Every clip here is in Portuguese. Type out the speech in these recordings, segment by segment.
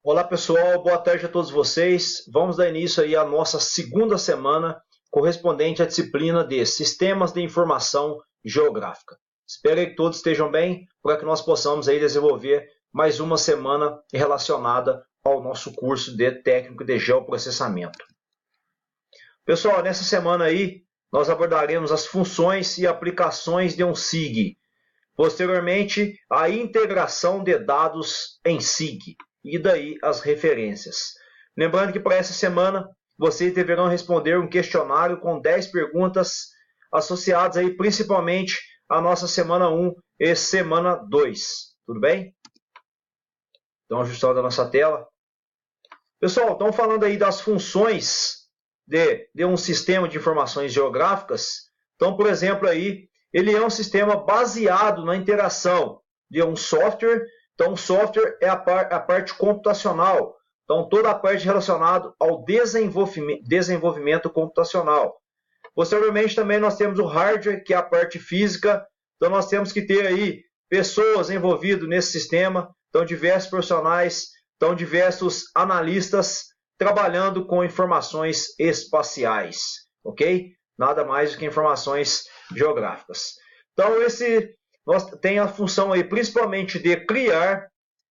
Olá pessoal, boa tarde a todos vocês. Vamos dar início aí à nossa segunda semana correspondente à disciplina de Sistemas de Informação Geográfica. Espero que todos estejam bem para que nós possamos aí desenvolver mais uma semana relacionada ao nosso curso de Técnico de Geoprocessamento. Pessoal, nessa semana aí nós abordaremos as funções e aplicações de um SIG. Posteriormente, a integração de dados em SIG. E daí as referências. Lembrando que para essa semana vocês deverão responder um questionário com 10 perguntas associadas aí principalmente à nossa semana 1 e semana 2. Tudo bem? Então, ajustando a nossa tela. Pessoal, estamos falando aí das funções de um sistema de informações geográficas. Então, por exemplo, aí, ele é um sistema baseado na interação de um software. Então, o software é a parte computacional. Então, toda a parte relacionada ao desenvolvimento computacional. Posteriormente, também nós temos o hardware, que é a parte física. Então, nós temos que ter aí pessoas envolvidas nesse sistema. Então, diversos profissionais, então, diversos analistas trabalhando com informações espaciais. Ok? Nada mais do que informações geográficas. Então, nós tem a função aí principalmente de criar,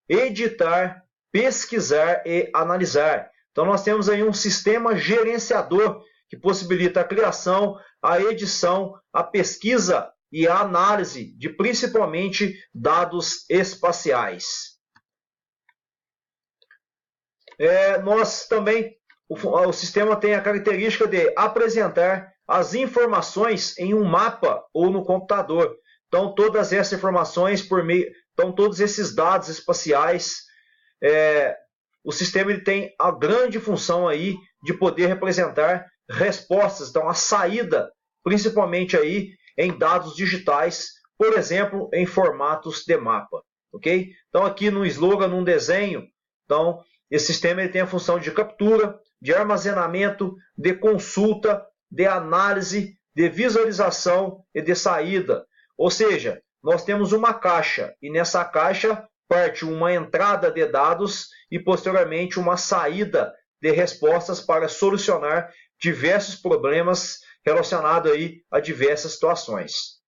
editar, pesquisar e analisar. Então nós temos aí um sistema gerenciador que possibilita a criação, a edição, a pesquisa e a análise de principalmente dados espaciais. Nós também, o sistema tem a característica de apresentar as informações em um mapa ou no computador. Então, todas essas informações então, todos esses dados espaciais, o sistema ele tem a grande função aí de poder representar respostas, então a saída, principalmente aí em dados digitais, por exemplo, em formatos de mapa, ok? Então, aqui no slogan, num desenho, então, esse sistema ele tem a função de captura, de armazenamento, de consulta, de análise, de visualização e de saída. Ou seja, nós temos uma caixa e nessa caixa parte uma entrada de dados e posteriormente uma saída de respostas para solucionar diversos problemas relacionados aí a diversas situações.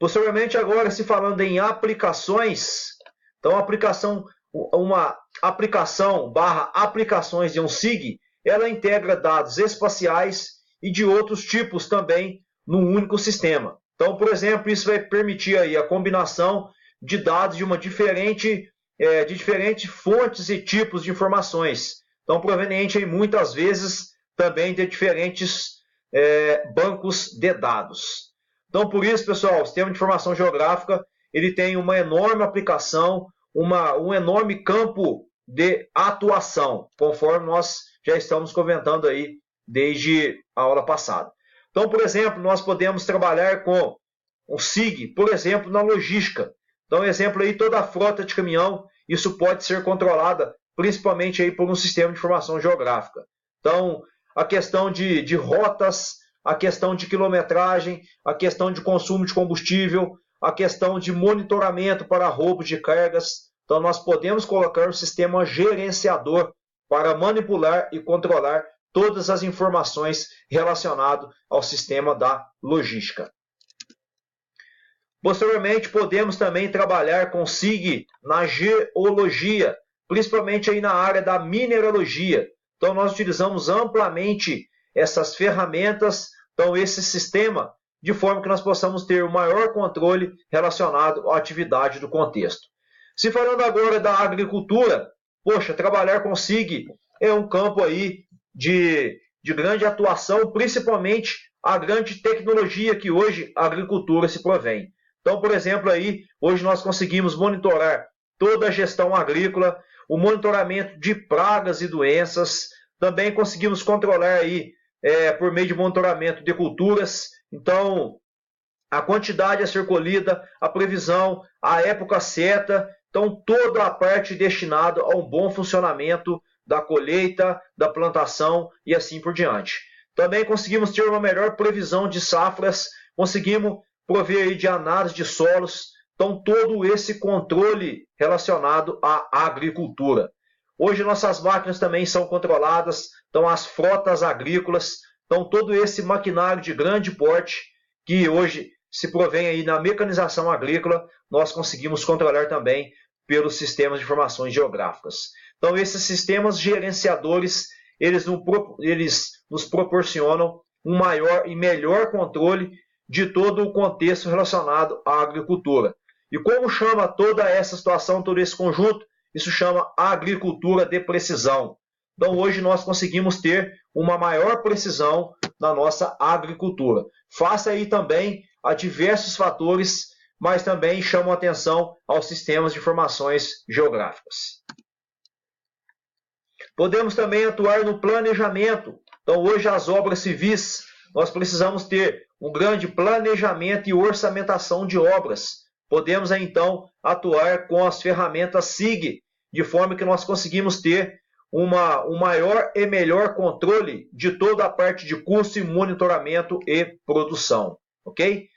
Posteriormente, agora se falando em aplicações, então uma aplicação / aplicações de um SIG, ela integra dados espaciais e de outros tipos também num único sistema. Então, por exemplo, isso vai permitir aí a combinação de dados de diferentes fontes e tipos de informações. Então, proveniente aí, muitas vezes também de diferentes bancos de dados. Então, por isso, pessoal, o sistema de informação geográfica ele tem uma enorme aplicação, um enorme campo de atuação, conforme nós já estamos comentando aí desde a aula passada. Então, por exemplo, nós podemos trabalhar com um SIG, por exemplo, na logística. Então, exemplo aí, toda a frota de caminhão, isso pode ser controlada principalmente aí por um sistema de informação geográfica. Então, a questão de rotas, a questão de quilometragem, a questão de consumo de combustível, a questão de monitoramento para roubo de cargas. Então, nós podemos colocar um sistema gerenciador para manipular e controlar todas as informações relacionadas ao sistema da logística. Posteriormente, podemos também trabalhar com SIG na geologia, principalmente aí na área da mineralogia. Então, nós utilizamos amplamente essas ferramentas, então esse sistema, de forma que nós possamos ter o maior controle relacionado à atividade do contexto. Se falando agora da agricultura, poxa, trabalhar com SIG é um campo aí de grande atuação, principalmente a grande tecnologia que hoje a agricultura se provém. Então, por exemplo, aí, hoje nós conseguimos monitorar toda a gestão agrícola, o monitoramento de pragas e doenças, também conseguimos controlar aí, por meio de monitoramento de culturas, então, a quantidade a ser colhida, a previsão, a época certa, então toda a parte destinada a um bom funcionamento da colheita, da plantação e assim por diante. Também conseguimos ter uma melhor previsão de safras, conseguimos prover aí de análise de solos, então todo esse controle relacionado à agricultura. Hoje nossas máquinas também são controladas, então as frotas agrícolas, então todo esse maquinário de grande porte que hoje se provém aí na mecanização agrícola, nós conseguimos controlar também pelos sistemas de informações geográficas. Então esses sistemas gerenciadores, eles nos proporcionam um maior e melhor controle de todo o contexto relacionado à agricultura. E como chama toda essa situação, todo esse conjunto? Isso chama agricultura de precisão. Então hoje nós conseguimos ter uma maior precisão na nossa agricultura. Face aí também a diversos fatores, mas também chamam atenção aos sistemas de informações geográficas. Podemos também atuar no planejamento. Então hoje as obras civis, nós precisamos ter um grande planejamento e orçamentação de obras. Podemos então atuar com as ferramentas SIG, de forma que nós conseguimos ter um maior e melhor controle de toda a parte de custo e monitoramento e produção, ok?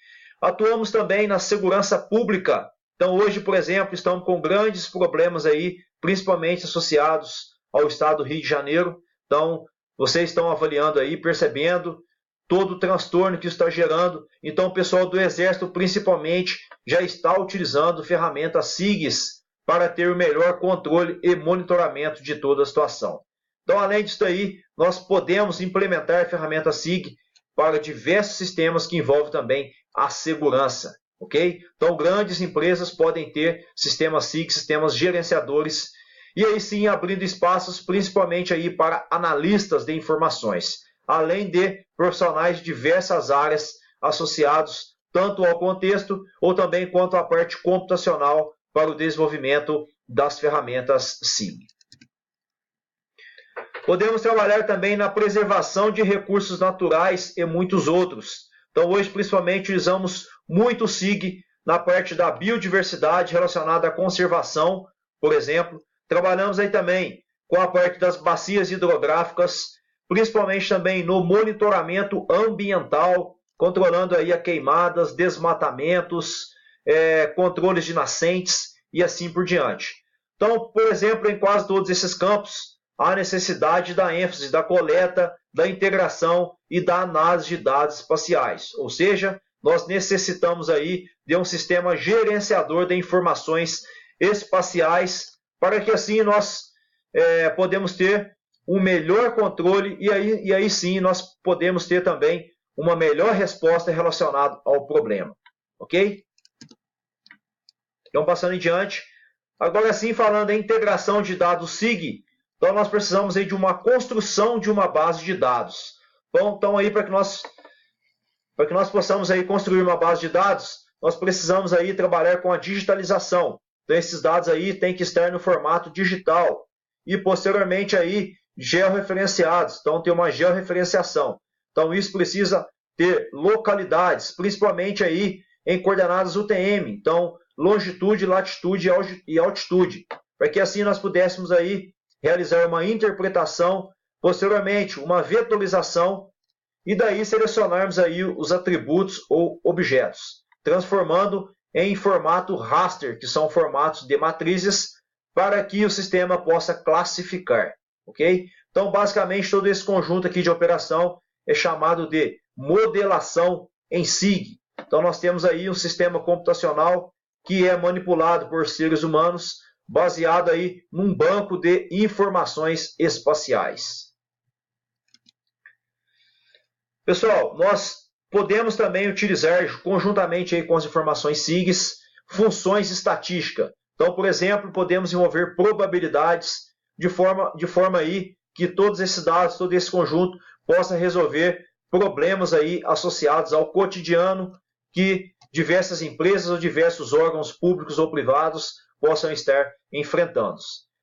Atuamos também na segurança pública. Então hoje, por exemplo, estamos com grandes problemas aí, principalmente associados ao estado do Rio de Janeiro. Então vocês estão avaliando aí, percebendo todo o transtorno que isso está gerando. Então o pessoal do Exército, principalmente, já está utilizando ferramentas SIGs para ter o melhor controle e monitoramento de toda a situação. Então, além disso aí, nós podemos implementar ferramentas SIG para diversos sistemas que envolvem também a segurança, ok? Então, grandes empresas podem ter sistemas SIG, sistemas gerenciadores, e aí sim abrindo espaços principalmente aí para analistas de informações, além de profissionais de diversas áreas associados tanto ao contexto ou também quanto à parte computacional para o desenvolvimento das ferramentas SIG. Podemos trabalhar também na preservação de recursos naturais e muitos outros. Então hoje principalmente utilizamos muito SIG na parte da biodiversidade relacionada à conservação, por exemplo. Trabalhamos aí também com a parte das bacias hidrográficas, principalmente também no monitoramento ambiental, controlando aí a queimadas, desmatamentos, controles de nascentes e assim por diante. Então, por exemplo, em quase todos esses campos, há necessidade da ênfase da coleta, da integração e da análise de dados espaciais. Ou seja, nós necessitamos aí de um sistema gerenciador de informações espaciais para que assim nós podemos ter um melhor controle e aí sim nós podemos ter também uma melhor resposta relacionada ao problema. Ok? Então, passando em diante. Agora sim, falando em integração de dados SIG, então nós precisamos aí de uma construção de uma base de dados. Então aí para que nós possamos aí construir uma base de dados, nós precisamos aí trabalhar com a digitalização. Então esses dados aí têm que estar no formato digital e posteriormente aí georreferenciados. Então tem uma georreferenciação. Então isso precisa ter localidades, principalmente aí em coordenadas UTM. Então longitude, latitude e altitude, para que assim nós pudéssemos aí realizar uma interpretação, posteriormente uma vetorização e daí selecionarmos aí os atributos ou objetos, transformando em formato raster, que são formatos de matrizes, para que o sistema possa classificar, ok? Então basicamente todo esse conjunto aqui de operação é chamado de modelação em SIG. Então nós temos aí um sistema computacional que é manipulado por seres humanos, baseado aí num banco de informações espaciais. Pessoal, nós podemos também utilizar, conjuntamente aí com as informações SIGs, funções estatísticas. Então, por exemplo, podemos envolver probabilidades de forma aí que todos esses dados, todo esse conjunto, possa resolver problemas aí associados ao cotidiano que diversas empresas ou diversos órgãos públicos ou privados possam estar enfrentando.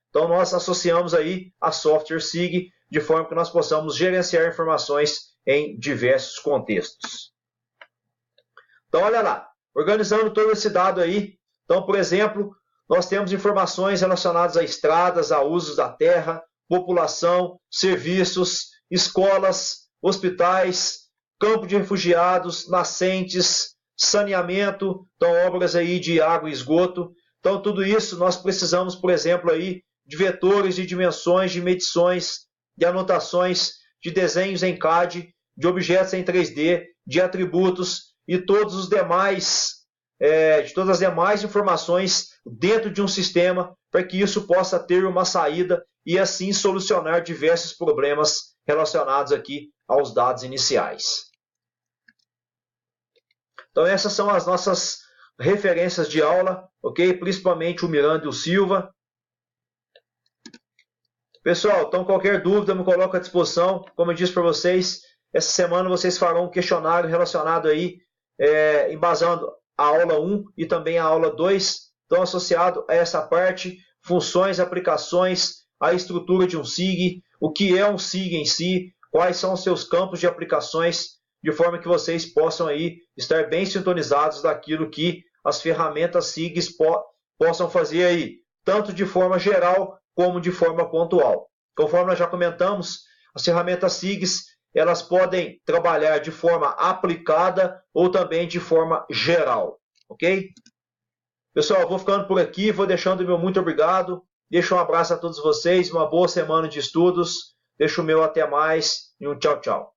Então nós associamos aí a software SIG de forma que nós possamos gerenciar informações em diversos contextos. Então olha lá, organizando todo esse dado aí, então por exemplo, nós temos informações relacionadas a estradas, a usos da terra, população, serviços, escolas, hospitais, campo de refugiados, nascentes, saneamento, então obras aí de água e esgoto. Então tudo isso nós precisamos, por exemplo, aí de vetores, de dimensões, de medições, de anotações, de desenhos em CAD, de objetos em 3D, de atributos e todos os demais, de todas as demais informações dentro de um sistema para que isso possa ter uma saída e assim solucionar diversos problemas relacionados aqui aos dados iniciais. Então essas são as nossas referências de aula, ok? Principalmente o Miranda e o Silva. Pessoal, então qualquer dúvida me coloco à disposição. Como eu disse para vocês, essa semana vocês farão um questionário relacionado aí, embasando a aula 1 e também a aula 2. Então associado a essa parte, funções, aplicações, a estrutura de um SIG, o que é um SIG em si, quais são os seus campos de aplicações, de forma que vocês possam aí estar bem sintonizados daquilo que as ferramentas SIGs possam fazer aí, tanto de forma geral como de forma pontual. Conforme nós já comentamos, as ferramentas SIGs elas podem trabalhar de forma aplicada ou também de forma geral, ok? Pessoal, eu vou ficando por aqui, vou deixando o meu muito obrigado, deixo um abraço a todos vocês, uma boa semana de estudos, deixo o meu até mais e um tchau, tchau.